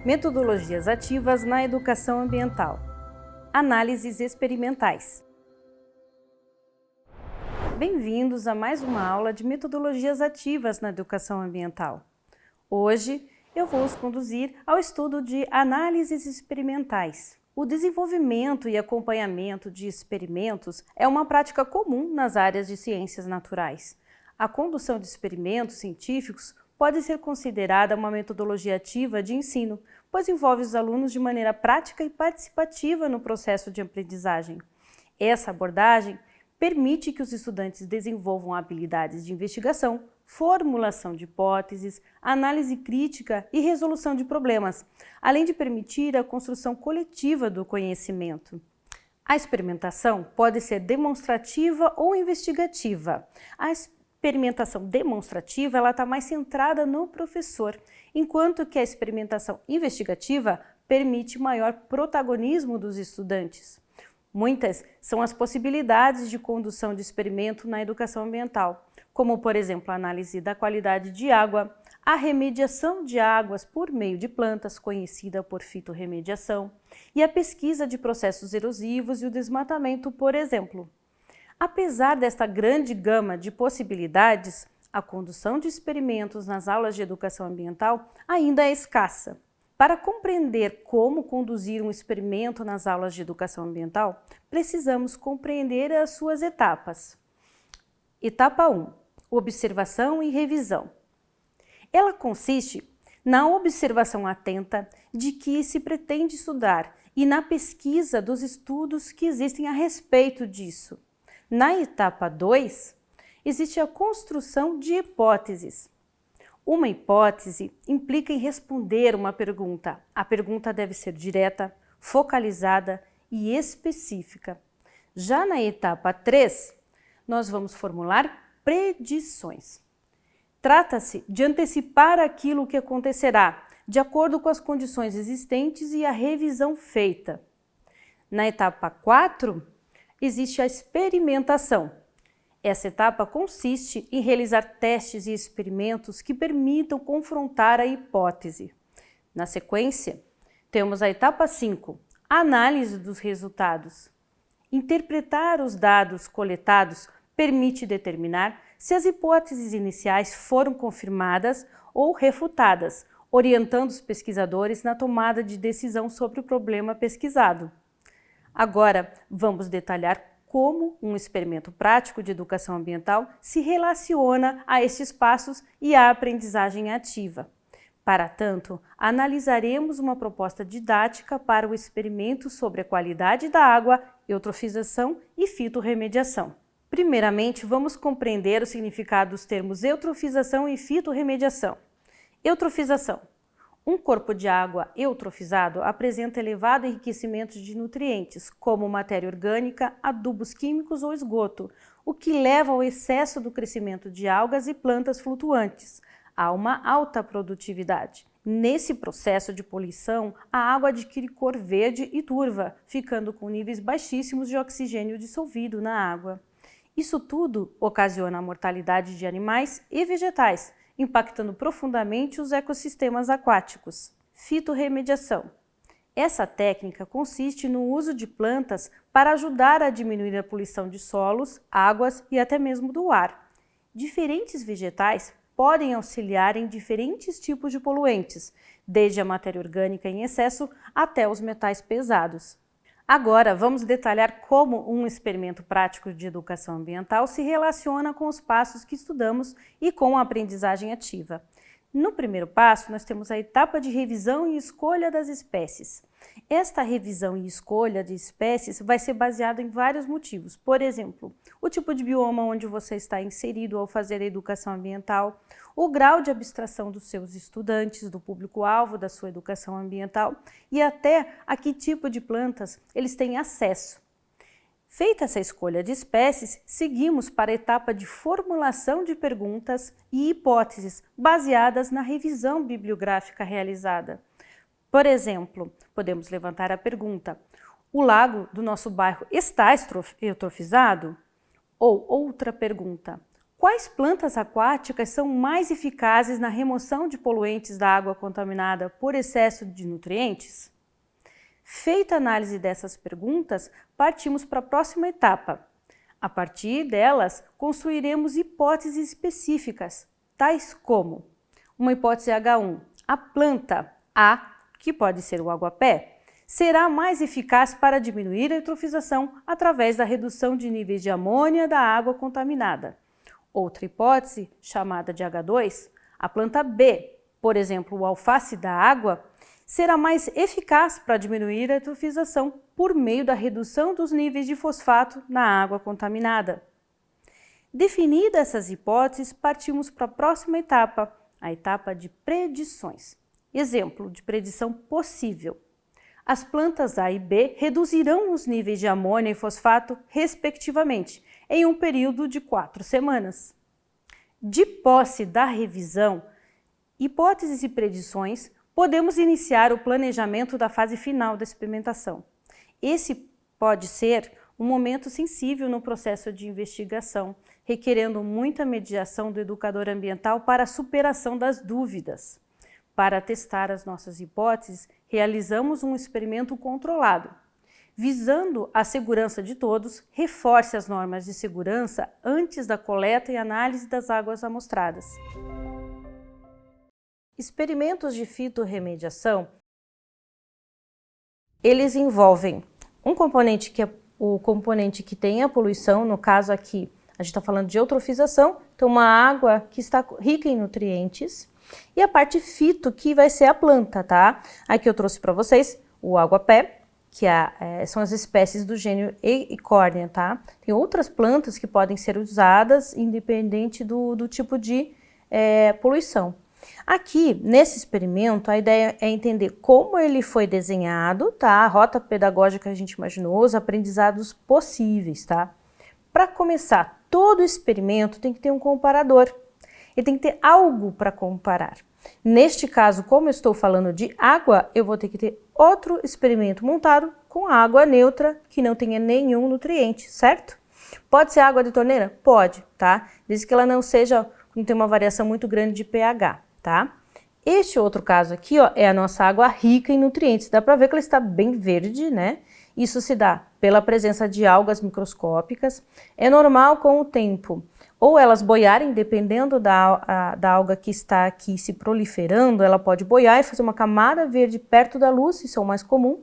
Metodologias ativas na educação ambiental. Análises experimentais. Bem-vindos a mais uma aula de metodologias ativas na educação ambiental. Hoje eu vou os conduzir ao estudo de análises experimentais. O desenvolvimento e acompanhamento de experimentos é uma prática comum nas áreas de ciências naturais. A condução de experimentos científicos pode ser considerada uma metodologia ativa de ensino, pois envolve os alunos de maneira prática e participativa no processo de aprendizagem. Essa abordagem permite que os estudantes desenvolvam habilidades de investigação, formulação de hipóteses, análise crítica e resolução de problemas, além de permitir a construção coletiva do conhecimento. A experimentação pode ser demonstrativa ou investigativa. A experimentação demonstrativa está mais centrada no professor, enquanto que a experimentação investigativa permite maior protagonismo dos estudantes. Muitas são as possibilidades de condução de experimento na educação ambiental, como, por exemplo, a análise da qualidade de água, a remediação de águas por meio de plantas, conhecida por fitorremediação, e a pesquisa de processos erosivos e o desmatamento, por exemplo. Apesar desta grande gama de possibilidades, a condução de experimentos nas aulas de educação ambiental ainda é escassa. Para compreender como conduzir um experimento nas aulas de educação ambiental, precisamos compreender as suas etapas. Etapa 1. Observação e revisão. Ela consiste na observação atenta de que se pretende estudar e na pesquisa dos estudos que existem a respeito disso. Na etapa 2, existe a construção de hipóteses. Uma hipótese implica em responder uma pergunta. A pergunta deve ser direta, focalizada e específica. Já na etapa 3, nós vamos formular predições. Trata-se de antecipar aquilo que acontecerá, de acordo com as condições existentes e a revisão feita. Na etapa 4, existe a experimentação. Essa etapa consiste em realizar testes e experimentos que permitam confrontar a hipótese. Na sequência, temos a etapa 5, a análise dos resultados. Interpretar os dados coletados permite determinar se as hipóteses iniciais foram confirmadas ou refutadas, orientando os pesquisadores na tomada de decisão sobre o problema pesquisado. Agora, vamos detalhar como um experimento prático de educação ambiental se relaciona a estes passos e à aprendizagem ativa. Para tanto, analisaremos uma proposta didática para o experimento sobre a qualidade da água, eutrofização e fitorremediação. Primeiramente, vamos compreender o significado dos termos eutrofização e fitorremediação. Eutrofização. Um corpo de água eutrofizado apresenta elevado enriquecimento de nutrientes, como matéria orgânica, adubos químicos ou esgoto, o que leva ao excesso do crescimento de algas e plantas flutuantes. Há uma alta produtividade. Nesse processo de poluição, a água adquire cor verde e turva, ficando com níveis baixíssimos de oxigênio dissolvido na água. Isso tudo ocasiona a mortalidade de animais e vegetais, impactando profundamente os ecossistemas aquáticos. Fitorremediação. Essa técnica consiste no uso de plantas para ajudar a diminuir a poluição de solos, águas e até mesmo do ar. Diferentes vegetais podem auxiliar em diferentes tipos de poluentes, desde a matéria orgânica em excesso até os metais pesados. Agora, vamos detalhar como um experimento prático de educação ambiental se relaciona com os passos que estudamos e com a aprendizagem ativa. No primeiro passo, nós temos a etapa de revisão e escolha das espécies. Esta revisão e escolha de espécies vai ser baseada em vários motivos. Por exemplo, o tipo de bioma onde você está inserido ao fazer a educação ambiental, o grau de abstração dos seus estudantes, do público-alvo da sua educação ambiental e até a que tipo de plantas eles têm acesso. Feita essa escolha de espécies, seguimos para a etapa de formulação de perguntas e hipóteses baseadas na revisão bibliográfica realizada. Por exemplo, podemos levantar a pergunta: o lago do nosso bairro está eutrofizado? Ou outra pergunta: Quais plantas aquáticas são mais eficazes na remoção de poluentes da água contaminada por excesso de nutrientes? Feita a análise dessas perguntas, partimos para a próxima etapa. A partir delas, construiremos hipóteses específicas, tais como uma hipótese H1, a planta A, que pode ser o aguapé, será mais eficaz para diminuir a eutrofização através da redução de níveis de amônia da água contaminada. Outra hipótese, chamada de H2, a planta B, por exemplo, o alface da água, será mais eficaz para diminuir a eutrofização por meio da redução dos níveis de fosfato na água contaminada. Definidas essas hipóteses, partimos para a próxima etapa, a etapa de predições. Exemplo de predição possível. As plantas A e B reduzirão os níveis de amônia e fosfato, respectivamente, em um período de 4 semanas. De posse da revisão, hipóteses e predições, podemos iniciar o planejamento da fase final da experimentação. Esse pode ser um momento sensível no processo de investigação, requerendo muita mediação do educador ambiental para a superação das dúvidas. Para testar as nossas hipóteses, realizamos um experimento controlado. Visando a segurança de todos, reforce as normas de segurança antes da coleta e análise das águas amostradas. Experimentos de fitorremediação, eles envolvem um componente que é o componente que tem a poluição, no caso aqui a gente está falando de eutrofização, então uma água que está rica em nutrientes, e a parte fito, que vai ser a planta, tá? Aqui eu trouxe para vocês o aguapé, que são as espécies do gênero Eichhornia, tá? Tem outras plantas que podem ser usadas independente do tipo de poluição. Aqui, nesse experimento, a ideia é entender como ele foi desenhado, tá? A rota pedagógica que a gente imaginou, os aprendizados possíveis, tá? Para começar, todo experimento tem que ter um comparador. Ele tem que ter algo para comparar. Neste caso, como eu estou falando de água, eu vou ter que ter outro experimento montado com água neutra que não tenha nenhum nutriente, certo? Pode ser água de torneira? Pode, tá? Desde que ela não tenha uma variação muito grande de pH, tá? Este outro caso aqui, ó, é a nossa água rica em nutrientes. Dá para ver que ela está bem verde, né? Isso se dá pela presença de algas microscópicas. É normal com o tempo ou elas boiarem, dependendo da alga que está aqui se proliferando, ela pode boiar e fazer uma camada verde perto da luz, isso é o mais comum.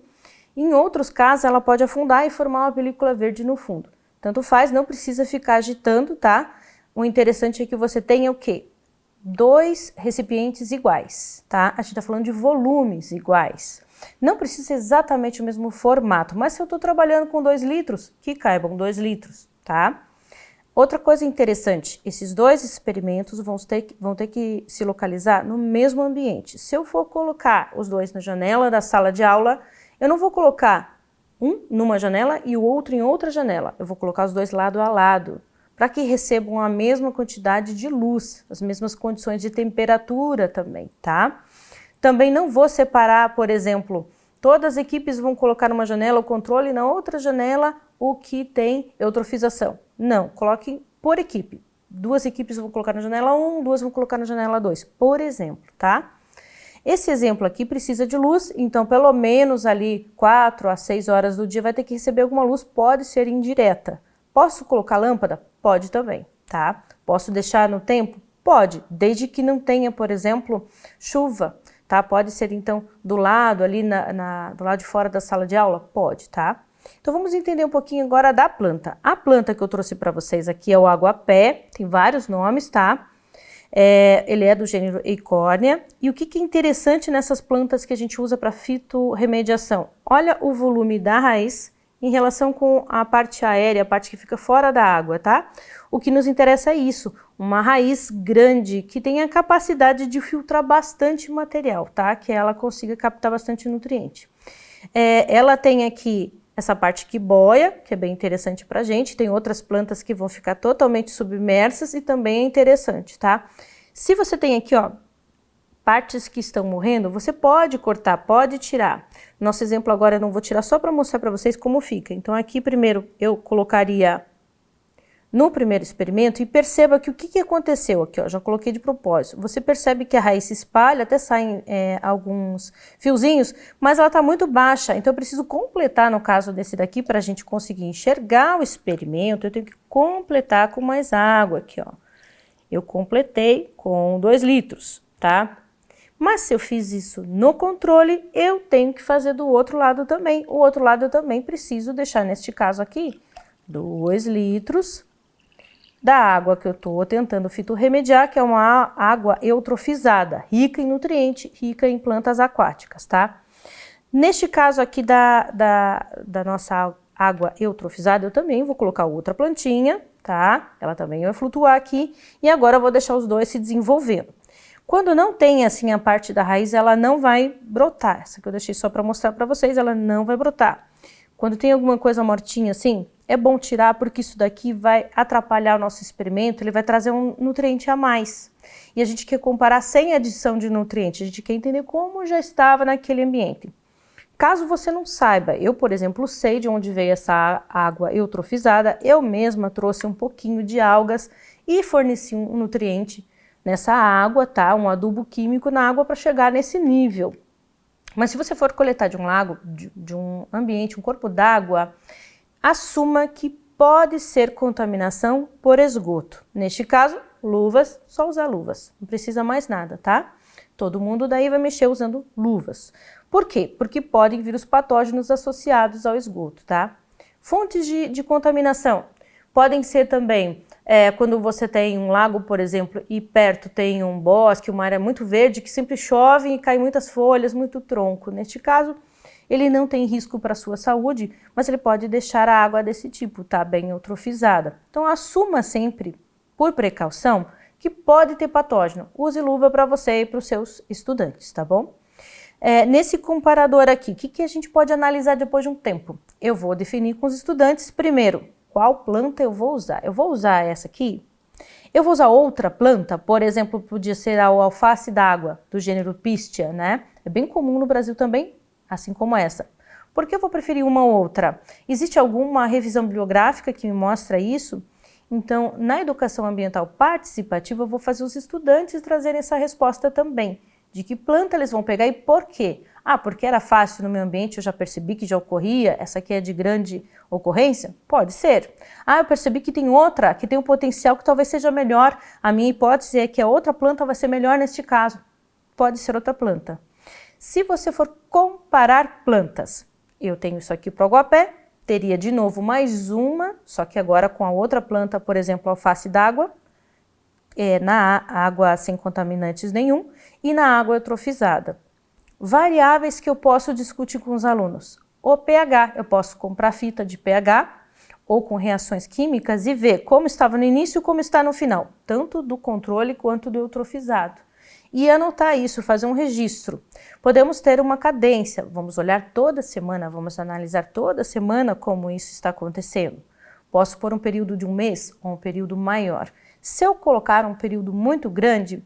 Em outros casos, ela pode afundar e formar uma película verde no fundo. Tanto faz, não precisa ficar agitando, tá? O interessante é que você tenha o quê? 2 recipientes iguais, tá? A gente está falando de volumes iguais. Não precisa ser exatamente o mesmo formato, mas se eu estou trabalhando com 2 litros, que caibam 2 litros, tá? Outra coisa interessante, esses 2 experimentos vão ter que se localizar no mesmo ambiente. Se eu for colocar os 2 na janela da sala de aula, eu não vou colocar um numa janela e o outro em outra janela. Eu vou colocar os 2 lado a lado, para que recebam a mesma quantidade de luz, as mesmas condições de temperatura também, tá? Também não vou separar, por exemplo, todas as equipes vão colocar numa janela o controle e na outra janela o que tem eutrofização. Não, coloquem por equipe. 2 equipes vão colocar na janela 1, 2 vão colocar na janela 2, por exemplo, tá? Esse exemplo aqui precisa de luz, então pelo menos ali 4 a 6 horas do dia vai ter que receber alguma luz, pode ser indireta. Posso colocar lâmpada? Pode também, tá? Posso deixar no tempo? Pode, desde que não tenha, por exemplo, chuva, tá? Pode ser então do lado ali, do lado de fora da sala de aula? Pode, tá? Então vamos entender um pouquinho agora da planta. A planta que eu trouxe para vocês aqui é o aguapé, tem vários nomes, tá? Ele é do gênero Eichhornia. E o que é interessante nessas plantas que a gente usa para fitorremediação? Olha o volume da raiz em relação com a parte aérea, a parte que fica fora da água, tá? O que nos interessa é isso, uma raiz grande que tem a capacidade de filtrar bastante material, tá? Que ela consiga captar bastante nutriente. Ela tem aqui essa parte que boia, que é bem interessante pra gente, tem outras plantas que vão ficar totalmente submersas e também é interessante, tá? Se você tem aqui, ó, partes que estão morrendo, você pode cortar, pode tirar. Nosso exemplo agora eu não vou tirar só para mostrar para vocês como fica. Então aqui primeiro eu colocaria no primeiro experimento e perceba que o que aconteceu aqui, ó, já coloquei de propósito. Você percebe que a raiz se espalha, até saem alguns fiozinhos, mas ela está muito baixa, então eu preciso completar no caso desse daqui para a gente conseguir enxergar o experimento, eu tenho que completar com mais água aqui, ó. Eu completei com 2 litros, tá? Mas se eu fiz isso no controle, eu tenho que fazer do outro lado também. O outro lado eu também preciso deixar, neste caso aqui, 2 litros da água que eu estou tentando fitorremediar, que é uma água eutrofizada, rica em nutriente, rica em plantas aquáticas, tá? Neste caso aqui da nossa água eutrofizada, eu também vou colocar outra plantinha, tá? Ela também vai flutuar aqui e agora eu vou deixar os dois se desenvolvendo. Quando não tem assim a parte da raiz, ela não vai brotar. Essa que eu deixei só para mostrar para vocês, ela não vai brotar. Quando tem alguma coisa mortinha assim, é bom tirar porque isso daqui vai atrapalhar o nosso experimento, ele vai trazer um nutriente a mais. E a gente quer comparar sem adição de nutriente, a gente quer entender como já estava naquele ambiente. Caso você não saiba, eu, por exemplo, sei de onde veio essa água eutrofizada, eu mesma trouxe um pouquinho de algas e forneci um nutriente nessa água, tá? Um adubo químico na água para chegar nesse nível. Mas se você for coletar de um lago, de um ambiente, um corpo d'água, assuma que pode ser contaminação por esgoto. Neste caso, luvas, só usar luvas, não precisa mais nada, tá? Todo mundo daí vai mexer usando luvas. Por quê? Porque podem vir os patógenos associados ao esgoto, tá? Fontes de contaminação podem ser também quando você tem um lago, por exemplo, e perto tem um bosque, uma área muito verde, que sempre chove e cai muitas folhas, muito tronco. Neste caso, ele não tem risco para a sua saúde, mas ele pode deixar a água desse tipo, tá? Bem eutrofizada. Então, assuma sempre, por precaução, que pode ter patógeno. Use luva para você e para os seus estudantes, tá bom? Nesse comparador aqui, o que a gente pode analisar depois de um tempo? Eu vou definir com os estudantes, primeiro, qual planta eu vou usar. Eu vou usar essa aqui? Eu vou usar outra planta? Por exemplo, podia ser a alface d'água, do gênero Pistia, né? É bem comum no Brasil também, assim como essa. Por que eu vou preferir uma ou outra? Existe alguma revisão bibliográfica que me mostra isso? Então, na educação ambiental participativa, eu vou fazer os estudantes trazerem essa resposta também. De que planta eles vão pegar e por quê? Ah, porque era fácil no meu ambiente, eu já percebi que já ocorria, essa aqui é de grande ocorrência? Pode ser. Ah, eu percebi que tem outra, que tem um potencial que talvez seja melhor. A minha hipótese é que a outra planta vai ser melhor neste caso. Pode ser outra planta. Se você for comparar plantas, eu tenho isso aqui para o aguapé, teria de novo mais uma, só que agora com a outra planta, por exemplo, alface d'água, na água sem contaminantes nenhum e na água eutrofizada. Variáveis que eu posso discutir com os alunos. O pH, eu posso comprar fita de pH ou com reações químicas e ver como estava no início e como está no final, tanto do controle quanto do eutrofizado. E anotar isso, fazer um registro. Podemos ter uma cadência, vamos olhar toda semana, vamos analisar toda semana como isso está acontecendo. Posso pôr um período de um mês ou um período maior. Se eu colocar um período muito grande,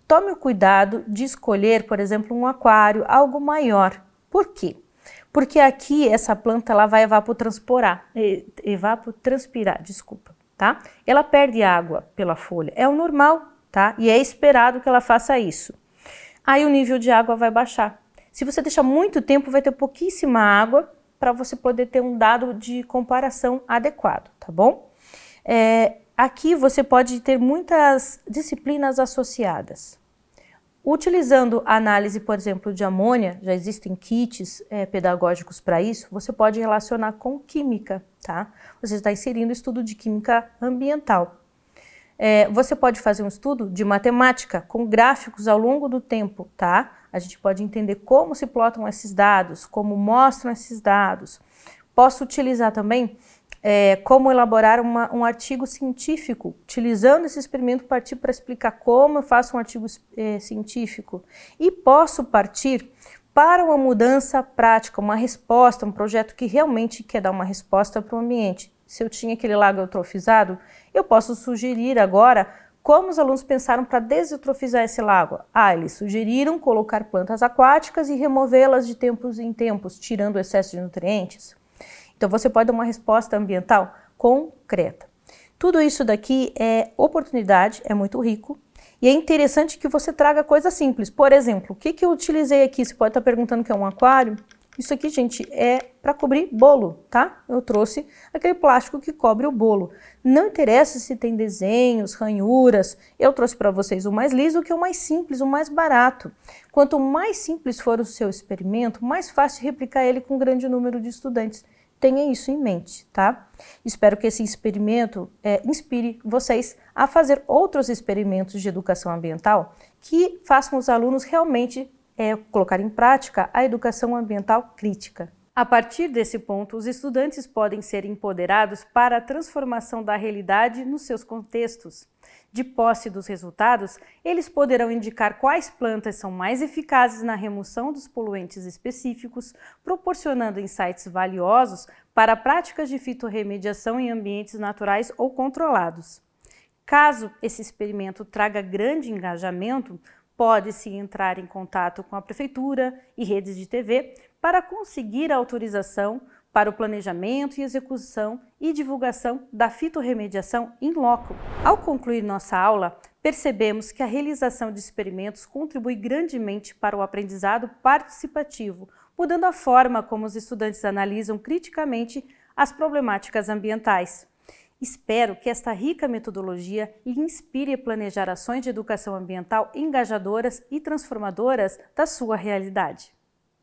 tome o cuidado de escolher, por exemplo, um aquário, algo maior. Por quê? Porque aqui essa planta ela vai evapotranspirar, tá? Ela perde água pela folha, é o normal, tá? E é esperado que ela faça isso. Aí o nível de água vai baixar. Se você deixar muito tempo, vai ter pouquíssima água para você poder ter um dado de comparação adequado, tá bom? Aqui você pode ter muitas disciplinas associadas. Utilizando a análise, por exemplo, de amônia, já existem kits pedagógicos para isso, você pode relacionar com química, tá? Você está inserindo estudo de química ambiental. Você pode fazer um estudo de matemática com gráficos ao longo do tempo, tá? A gente pode entender como se plotam esses dados, como mostram esses dados. Posso utilizar também como elaborar um artigo científico, utilizando esse experimento, partir para explicar como eu faço um artigo científico. E posso partir para uma mudança prática, uma resposta, um projeto que realmente quer dar uma resposta para o ambiente. Se eu tinha aquele lago eutrofizado, eu posso sugerir agora como os alunos pensaram para desestrofizar esse lago. Eles sugeriram colocar plantas aquáticas e removê-las de tempos em tempos, tirando o excesso de nutrientes. Então, você pode dar uma resposta ambiental concreta. Tudo isso daqui é oportunidade, é muito rico. E é interessante que você traga coisas simples. Por exemplo, o que eu utilizei aqui? Você pode estar perguntando o que é um aquário. Isso aqui, gente, é para cobrir bolo, tá? Eu trouxe aquele plástico que cobre o bolo. Não interessa se tem desenhos, ranhuras. Eu trouxe para vocês o mais liso, que é o mais simples, o mais barato. Quanto mais simples for o seu experimento, mais fácil replicar ele com um grande número de estudantes. Tenha isso em mente, tá? Espero que esse experimento inspire vocês a fazer outros experimentos de educação ambiental que façam os alunos realmente colocar em prática a educação ambiental crítica. A partir desse ponto, os estudantes podem ser empoderados para a transformação da realidade nos seus contextos. De posse dos resultados, eles poderão indicar quais plantas são mais eficazes na remoção dos poluentes específicos, proporcionando insights valiosos para práticas de fitorremediação em ambientes naturais ou controlados. Caso esse experimento traga grande engajamento, pode-se entrar em contato com a Prefeitura e redes de TV para conseguir a autorização para o planejamento e execução e divulgação da fitorremediação in loco. Ao concluir nossa aula, percebemos que a realização de experimentos contribui grandemente para o aprendizado participativo, mudando a forma como os estudantes analisam criticamente as problemáticas ambientais. Espero que esta rica metodologia lhe inspire a planejar ações de educação ambiental engajadoras e transformadoras da sua realidade.